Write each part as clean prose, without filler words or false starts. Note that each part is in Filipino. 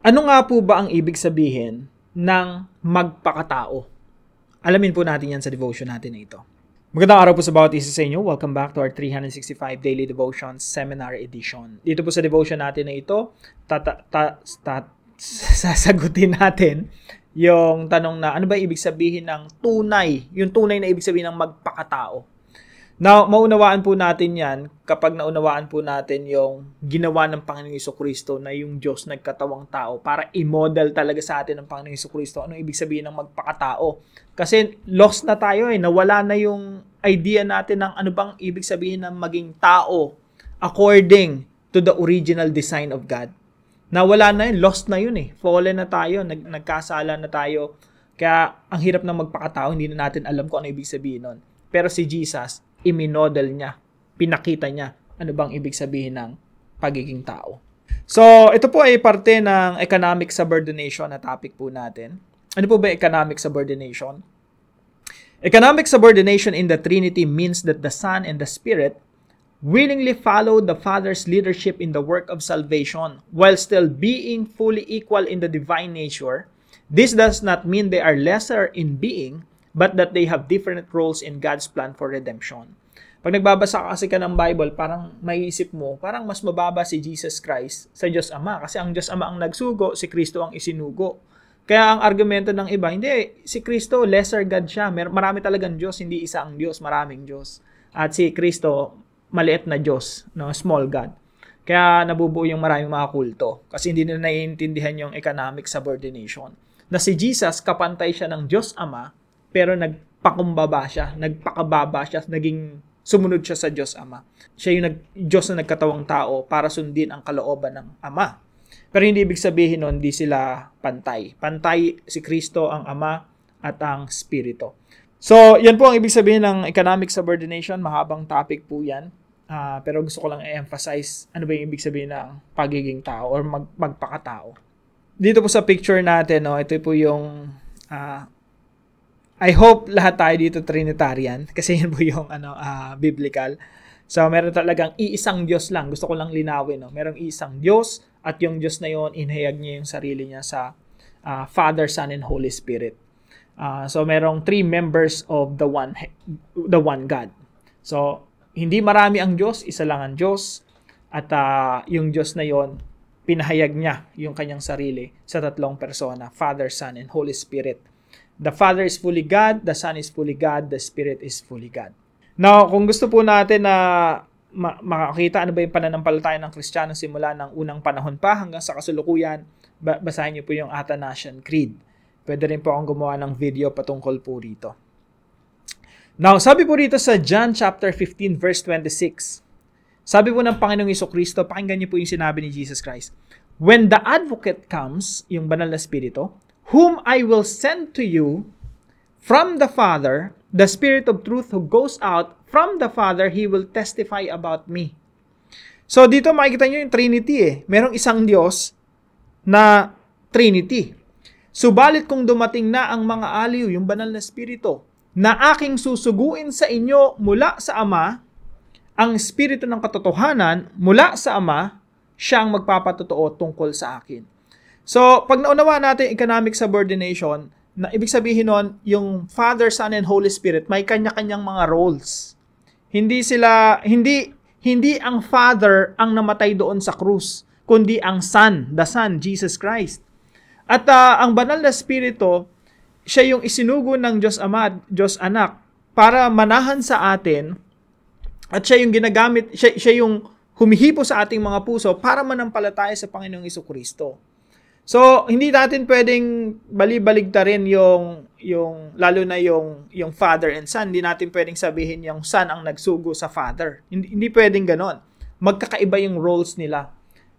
Ano nga po ba ang ibig sabihin ng magpakatao? Alamin po natin yan sa devotion natin na ito. Magandang araw po sa bawat isa sa inyo. Welcome back to our 365 Daily Devotions Seminar Edition. Dito po sa devotion natin na ito, sasagutin natin yung tanong na ano ba ibig sabihin ng tunay, yung tunay na ibig sabihin ng magpakatao. Now, maunawaan po natin yan kapag naunawaan po natin yung ginawa ng Panginoong Jesucristo na yung Diyos nagkatawang tao para i-model talaga sa atin ng Panginoong Jesucristo. Anong ibig sabihin ng magpakatao? Kasi lost na tayo nawala na yung idea natin ng ano bang ibig sabihin ng maging tao according to the original design of God. Nawala na yun, lost na yun fallen na tayo, nagkasala na tayo. Kaya ang hirap ng magpakatao, hindi na natin alam kung ano ibig sabihin nun. Pero si Jesus, iminodel niya, pinakita niya ano bang ibig sabihin ng pagiging tao. So, ito po ay parte ng economic subordination na topic po natin. Ano po ba economic subordination? Economic subordination in the Trinity means that the Son and the Spirit willingly follow the Father's leadership in the work of salvation while still being fully equal in the divine nature. This does not mean they are lesser in being, but that they have different roles in God's plan for redemption. Pag nagbabasa kasi ka ng Bible, parang maiisip mo, parang mas mababa si Jesus Christ sa Diyos Ama. Kasi ang Diyos Ama ang nagsugo, si Kristo ang isinugo. Kaya ang argumento ng iba, hindi, si Kristo, lesser God siya. Marami talagang Diyos, hindi isa ang Diyos, maraming Diyos. At si Kristo, maliit na Diyos, small God. Kaya nabubuo yung maraming mga kulto. Kasi hindi na naiintindihan yung economic subordination. Na si Jesus, kapantay siya ng Diyos Ama, pero nagpakumbaba siya, nagpakababa siya, naging sumunod siya sa Diyos Ama. Siya yung Diyos na nagkatawang tao para sundin ang kalooban ng Ama. Pero hindi ibig sabihin nun, hindi sila pantay. Pantay si Kristo, ang Ama, at ang Espiritu. So, yan po ang ibig sabihin ng economic subordination. Mahabang topic po yan. Pero gusto ko lang i-emphasize ano ba yung ibig sabihin ng pagiging tao or magpakatao. Dito po sa picture natin, ito po yung I hope lahat tayo dito Trinitarian kasi yun po yung biblical. So meron talagang iisang Diyos lang. Gusto ko lang linawin, merong iisang Diyos at yung Diyos na yon inhayag niya yung sarili niya sa Father, Son, and Holy Spirit. So merong three members of the one God. So hindi marami ang Diyos, isa lang ang Diyos at yung Diyos na yon pinahayag niya yung kanyang sarili sa tatlong persona, Father, Son, and Holy Spirit. The Father is fully God, the Son is fully God, the Spirit is fully God. Now, kung gusto po natin na makakita ano ba yung pananampalataya ng Kristiyano simula ng unang panahon pa hanggang sa kasalukuyan, basahin niyo po yung Athanasian Creed. Pwede rin po akong gumawa ng video patungkol po rito. Now, sabi po rito sa John chapter 15 verse 26, sabi po ng Panginoong Jesucristo, pakinggan niyo po yung sinabi ni Jesus Christ. When the Advocate comes, yung banal na Espiritu, whom I will send to you from the Father, the Spirit of truth who goes out from the Father, He will testify about me. So dito makikita nyo yung Trinity Merong isang Diyos na Trinity. Subalit kung dumating na ang mga aliw, yung banal na Espiritu, na aking susuguin sa inyo mula sa Ama, ang Espiritu ng katotohanan mula sa Ama, siya ang magpapatotoo tungkol sa akin. So, pag naunawa natin economic subordination, na ibig sabihin nun, yung Father, Son, and Holy Spirit, may kanya-kanyang mga roles. Hindi ang Father ang namatay doon sa krus, kundi ang Son, the Son, Jesus Christ. At ang banal na Espiritu, siya yung isinugo ng Diyos Ama, Diyos Anak, para manahan sa atin, at siya yung ginagamit, siya yung humihipo sa ating mga puso para manampalataya sa Panginoong Jesucristo. So, hindi natin pwedeng bali-baligtarin yung lalo na yung Father and Son. Hindi natin pwedeng sabihin yung Son ang nagsugo sa Father. Hindi pwedeng ganon. Magkakaiba yung roles nila.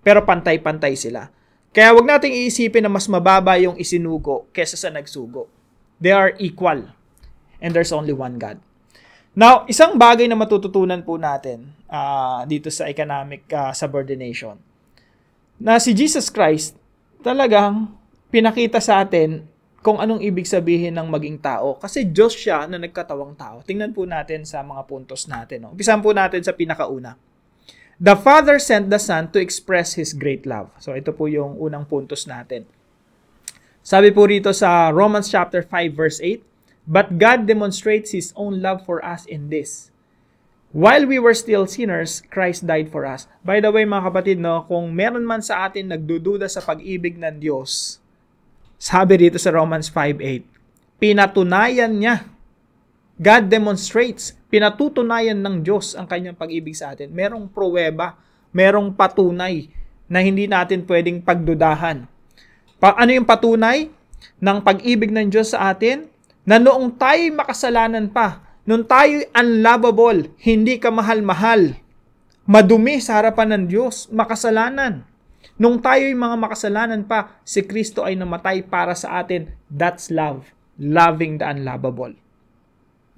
Pero pantay-pantay sila. Kaya wag nating iisipin na mas mababa yung isinugo kesa sa nagsugo. They are equal. And there's only one God. Now, isang bagay na matututunan po natin dito sa economic subordination, na si Jesus Christ talagang pinakita sa atin kung anong ibig sabihin ng maging tao. Kasi Diyos siya na nagkatawang tao. Tingnan po natin sa mga puntos natin. Umpisahan po natin sa pinakauna. The Father sent the Son to express His great love. So ito po yung unang puntos natin. Sabi po rito sa Romans chapter 5 verse 8, "But God demonstrates His own love for us in this: while we were still sinners, Christ died for us." By the way mga kapatid, no, kung meron man sa atin nagdududa sa pag-ibig ng Diyos, sabi rito sa Romans 5:8, pinatunayan niya. God demonstrates, pinatutunayan ng Diyos ang kanyang pag-ibig sa atin. Merong pruweba, merong patunay na hindi natin pwedeng pagdudahan. Ano yung patunay ng pag-ibig ng Diyos sa atin? Na noong tayo'y makasalanan pa, noong tayo'y unlovable, hindi ka mahal-mahal, madumi sa harapan ng Diyos, makasalanan. Nung tayo'y mga makasalanan pa, si Kristo ay namatay para sa atin. That's love. Loving the unlovable.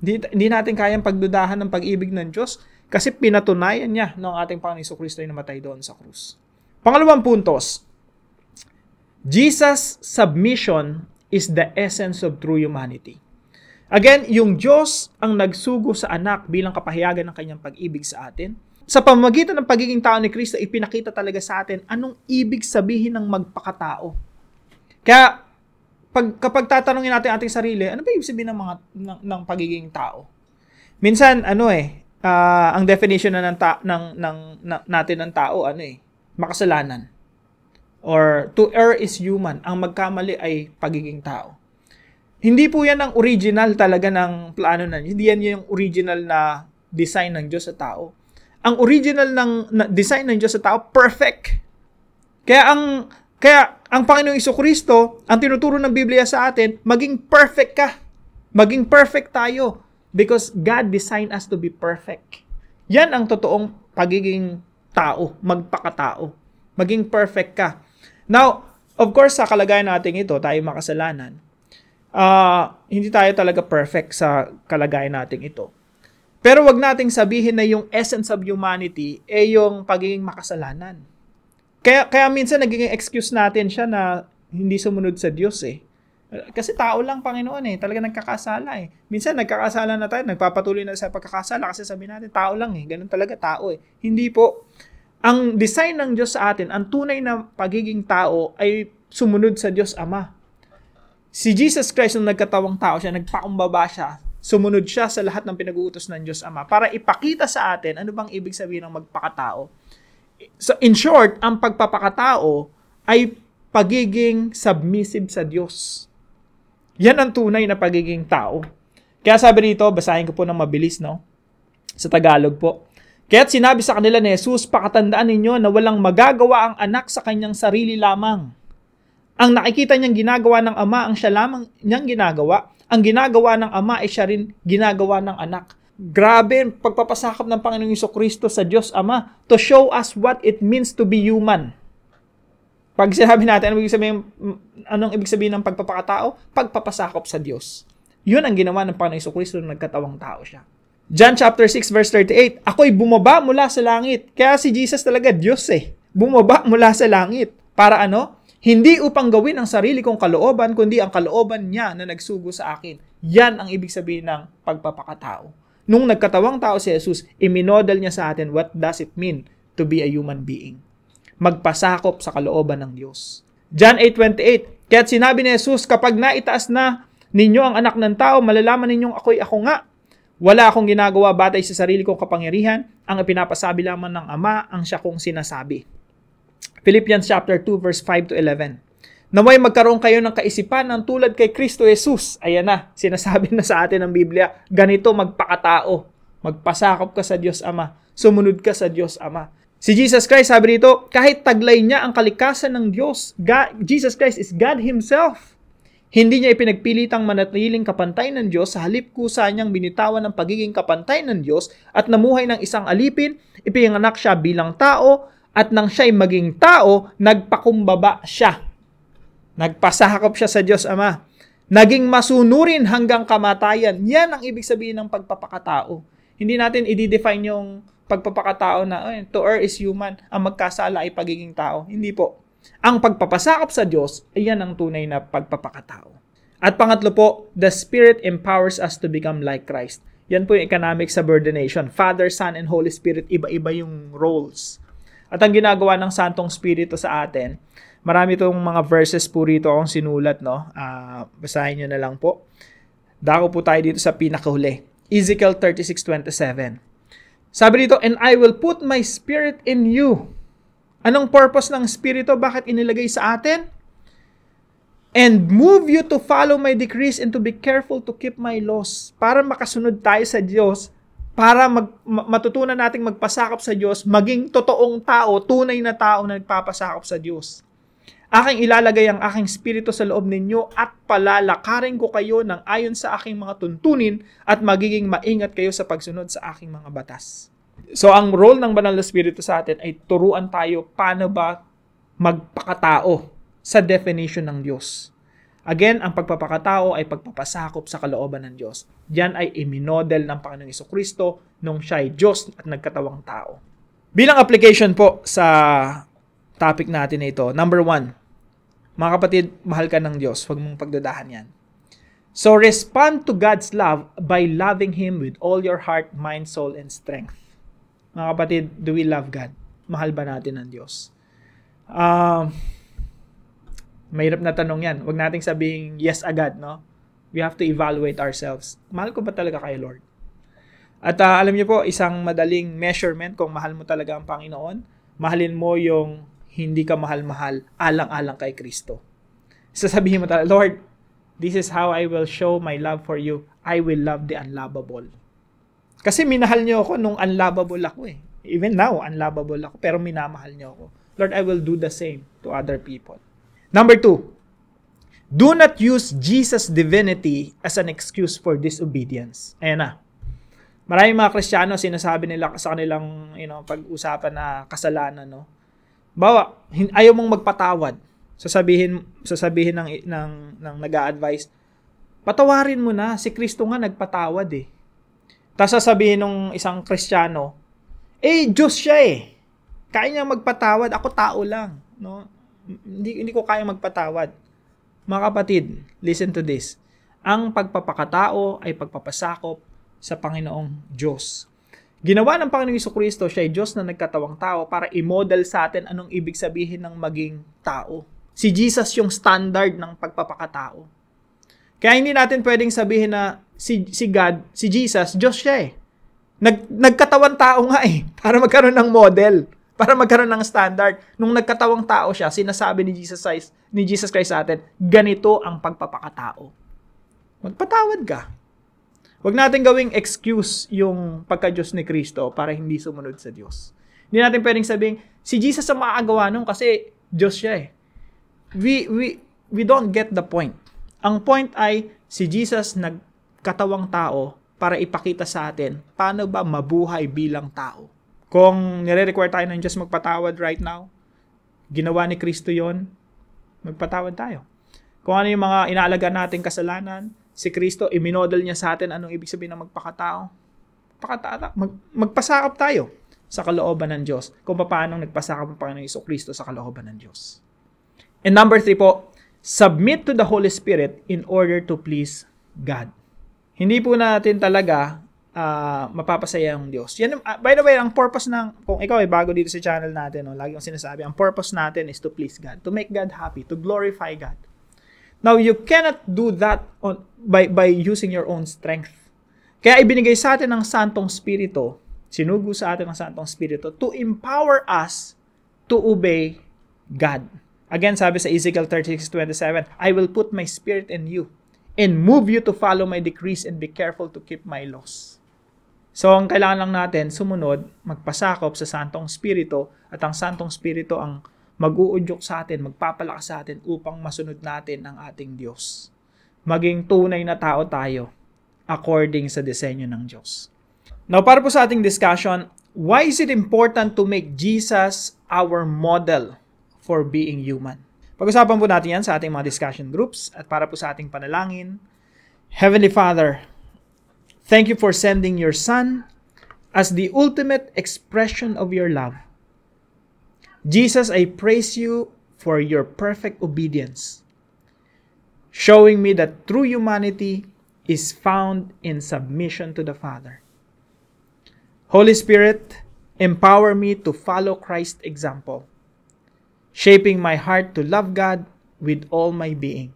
Hindi natin kayang pagdudahan ng pag-ibig ng Diyos kasi pinatunayan niya ng ating Panginoong Kristo ay namatay doon sa krus. Pangalawang puntos, Jesus' submission is the essence of true humanity. Again, yung Diyos ang nagsugo sa anak bilang kapahayagan ng kanyang pag-ibig sa atin. Sa pamamagitan ng pagiging tao ni Kristo, ipinakita talaga sa atin anong ibig sabihin ng magpakatao. Kaya, kapag tatanungin natin ating sarili, ano ba ibig sabihin ng pagiging tao? Minsan, ang definition na natin ng tao, makasalanan. Or, to err is human. Ang magkamali ay pagiging tao. Hindi po yan ang original talaga ng plano na. Hindi yan yung original na design ng Diyos sa tao. Ang original ng design ng Diyos sa tao, perfect. Kaya ang Panginoong Jesucristo, ang tinuturo ng Biblia sa atin, maging perfect ka. Maging perfect tayo. Because God designed us to be perfect. Yan ang totoong pagiging tao, magpakatao. Maging perfect ka. Now, of course, sa kalagayan natin ito, tayo makasalanan. Hindi tayo talaga perfect sa kalagayan natin ito. Pero wag nating sabihin na yung essence of humanity ay yung pagiging makasalanan. Kaya minsan nagiging excuse natin siya na hindi sumunod sa Diyos eh. Kasi tao lang, Panginoon eh. Talaga nagkakasala eh. Minsan nagkakasala na tayo, nagpapatuloy na sa pagkakasala kasi sabi natin, tao lang eh. Ganun talaga, tao eh. Hindi po. Ang design ng Diyos sa atin, ang tunay na pagiging tao ay sumunod sa Diyos Ama. Si Jesus Christ, nung nagkatawang tao siya, nagpakumbaba siya, sumunod siya sa lahat ng pinag-uutos ng Diyos Ama para ipakita sa atin ano bang ibig sabihin ng magpakatao. So in short, ang pagpapakatao ay pagiging submissive sa Diyos. Yan ang tunay na pagiging tao. Kaya sabi rito, basahin ko po ng mabilis, no? Sa Tagalog po. Kaya't sinabi sa kanila ni Jesus, pakatandaan ninyo na walang magagawa ang anak sa kanyang sarili lamang. Ang nakikita niyang ginagawa ng Ama, ang siya lamang niyang ginagawa. Ang ginagawa ng Ama ay siya rin ginagawa ng anak. Grabe, pagpapasakop ng Panginoong Jesucristo sa Diyos Ama to show us what it means to be human. Pag sinabi natin, anong ibig sabihin ng pagpapakatao? Pagpapasakop sa Diyos. Yun ang ginawa ng Panginoong Jesucristo nung nagkatawang tao siya. John chapter 6 verse 38, ako'y bumaba mula sa langit. Kaya si Jesus talaga Diyos eh. Bumaba mula sa langit. Para ano? Hindi upang gawin ang sarili kong kalooban, kundi ang kalooban niya na nagsugo sa akin. Yan ang ibig sabihin ng pagpapakatao. Nung nagkatawang tao si Jesus, iminodel niya sa atin what does it mean to be a human being. Magpasakop sa kalooban ng Diyos. John 8:28, kaya't sinabi ni Jesus, kapag naitaas na ninyo ang anak ng tao, malalaman ninyong ako'y ako nga. Wala akong ginagawa batay sa sarili kong kapangyarihan, ang ipinapasabi lamang ng Ama ang siya kong sinasabi. Philippians chapter 2 verse 5 to 11. Naway magkaroon kayo ng kaisipan ng tulad kay Kristo Jesus. Ayan na, sinasabi na sa atin ng Biblia, ganito magpakatao. Magpasakop ka sa Diyos Ama. Sumunod ka sa Diyos Ama. Si Jesus Christ, sabi rito, kahit taglay niya ang kalikasan ng Diyos, Jesus Christ is God Himself. Hindi niya ipinagpilitang manatiling kapantay ng Diyos, sa halip kusa niyang binitawan ng pagiging kapantay ng Diyos at namuhay ng isang alipin, ipinanganak siya bilang tao, at nang siya'y maging tao, nagpakumbaba siya. Nagpasakop siya sa Diyos Ama. Naging masunurin hanggang kamatayan. Yan ang ibig sabihin ng pagpapakatao. Hindi natin i-define yung pagpapakatao na to err is human, ang magkasala ay pagiging tao. Hindi po. Ang pagpapasakop sa Diyos, ay yan ang tunay na pagpapakatao. At pangatlo po, the Spirit empowers us to become like Christ. Yan po yung economic subordination. Father, Son, and Holy Spirit, iba-iba yung roles. At ang ginagawa ng Santong Spirito sa atin, marami itong mga verses po rito akong sinulat, no? Basahin nyo na lang po. Dako po tayo dito sa pinakahuli. Ezekiel 36:27. Sabi dito, and I will put my spirit in you. Anong purpose ng Spirito? Bakit inilagay sa atin? And move you to follow my decrees and to be careful to keep my laws. Para makasunod tayo sa Diyos, para matutunan nating magpasakop sa Diyos, maging totoong tao, tunay na tao na nagpapasakop sa Diyos. Aking ilalagay ang aking Spirito sa loob ninyo at palalakarin ko kayo ng ayon sa aking mga tuntunin at magiging maingat kayo sa pagsunod sa aking mga batas. So, ang role ng Banal na Spirito sa atin ay turuan tayo paano ba magpakatao sa definition ng Diyos. Again, ang pagpapakatao ay pagpapasakop sa kalooban ng Diyos. Diyan ay iminodel ng Panginoong Jesucristo nung siya ay Diyos at nagkatawang tao. Bilang application po sa topic natin na ito, number 1, mga kapatid, mahal ka ng Diyos. Huwag mong pagdudahan yan. So, respond to God's love by loving Him with all your heart, mind, soul, and strength. Mga kapatid, do we love God? Mahal ba natin ang Diyos? Mahirap na tanong yan. Huwag nating sabihin yes agad, no? We have to evaluate ourselves. Mahal ko ba talaga kay Lord? At alam niyo po, isang madaling measurement kung mahal mo talaga ang Panginoon, mahalin mo yung hindi ka mahal-mahal, alang-alang kay Kristo. Sasabihin mo talaga, Lord, this is how I will show my love for you. I will love the unlovable. Kasi minahal niyo ako nung unlovable ako eh. Even now, unlovable ako, pero minamahal niyo ako. Lord, I will do the same to other people. Number 2, do not use Jesus' divinity as an excuse for disobedience. Ayan na. Maraming mga Kristiyano, sinasabi nila sa kanilang pag-usapan na kasalanan, no? Bawa, ayaw mong magpatawad. Sasabihin ng nag-a-advise, patawarin mo na, si Kristo nga nagpatawad eh. Tapos sasabihin ng isang Kristiyano, Diyos siya eh. Kaya niya magpatawad, ako tao lang, no? Hindi ko kaya magpatawad. Mga kapatid, listen to this. Ang pagpapakatao ay pagpapasakop sa Panginoong Diyos. Ginawa ng Panginoong Jesucristo, siya ay Diyos na nagkatawang tao para i-model sa atin anong ibig sabihin ng maging tao. Si Jesus yung standard ng pagpapakatao. Kaya hindi natin pwedeng sabihin na si God, si Jesus, Diyos siya eh. Nagkatawang tao nga eh, para magkaroon ng model. Para magkaroon ng standard. Nung nagkatawang tao siya, sinasabi ni Jesus Christ sa atin, ganito ang pagpapakatao. Magpatawad ka. Huwag natin gawing excuse yung pagka-Diyos ni Kristo para hindi sumunod sa Diyos. Hindi natin pwedeng sabihin, si Jesus ang makakagawa nun kasi Diyos siya eh. We don't get the point. Ang point ay, si Jesus nagkatawang tao para ipakita sa atin paano ba mabuhay bilang tao. Kung nire-require tayo ng Diyos magpatawad right now, ginawa ni Kristo yon, magpatawad tayo. Kung ano yung mga inaalagaan nating kasalanan, si Kristo, iminodel niya sa atin anong ibig sabihin ng magpakatao. Magpasakop tayo sa kalooban ng Diyos kung paano nagpasakop ang Panginoong Jesucristo sa kalooban ng Diyos. And number 3 po, submit to the Holy Spirit in order to please God. Hindi po natin talaga mapapasaya ang Diyos. Yan, by the way, ang purpose kung ikaw ay bago dito sa channel natin, lagi kong sinasabi, ang purpose natin is to please God, to make God happy, to glorify God. Now, you cannot do that by using your own strength. Kaya ibinigay sa atin ng Santong Spirito, sinugo sa atin ng Santong Spirito to empower us to obey God. Again, sabi sa Ezekiel 36:27, I will put my spirit in you and move you to follow my decrees and be careful to keep my laws. So, ang kailangan lang natin, sumunod, magpasakop sa Santong Spirito at ang Santong Spirito ang mag-uudyok sa atin, magpapalakas sa atin upang masunod natin ang ating Diyos. Maging tunay na tao tayo according sa disenyo ng Diyos. Now, para po sa ating discussion, why is it important to make Jesus our model for being human? Pag-usapan po natin yan sa ating mga discussion groups at para po sa ating panalangin. Heavenly Father, thank you for sending your Son as the ultimate expression of your love. Jesus, I praise you for your perfect obedience, showing me that through humanity, is found in submission to the Father. Holy Spirit, empower me to follow Christ's example, shaping my heart to love God with all my being.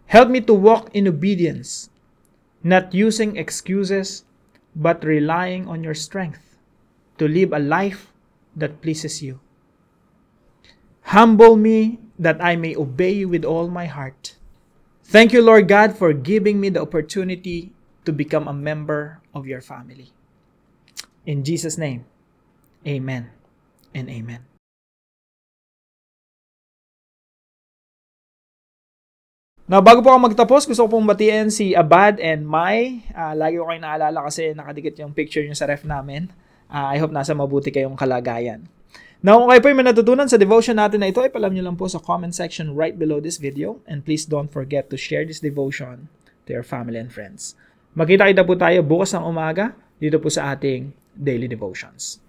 Help me to walk in obedience, not using excuses, but relying on your strength to live a life that pleases you. Humble me that I may obey you with all my heart. Thank you, Lord God, for giving me the opportunity to become a member of your family. In Jesus' name, amen and amen. Now, bago po ako magtapos, gusto ko pong batiin si Abad and Mai. Lagi ko kayo naalala kasi nakadikit yung picture nyo sa ref namin. I hope nasa mabuti kayong kalagayan. Now, kung kayo po yung natutunan sa devotion natin na ito, ay palam nyo lang po sa comment section right below this video. And please don't forget to share this devotion to your family and friends. Magkita-kita po tayo bukas ng umaga dito po sa ating daily devotions.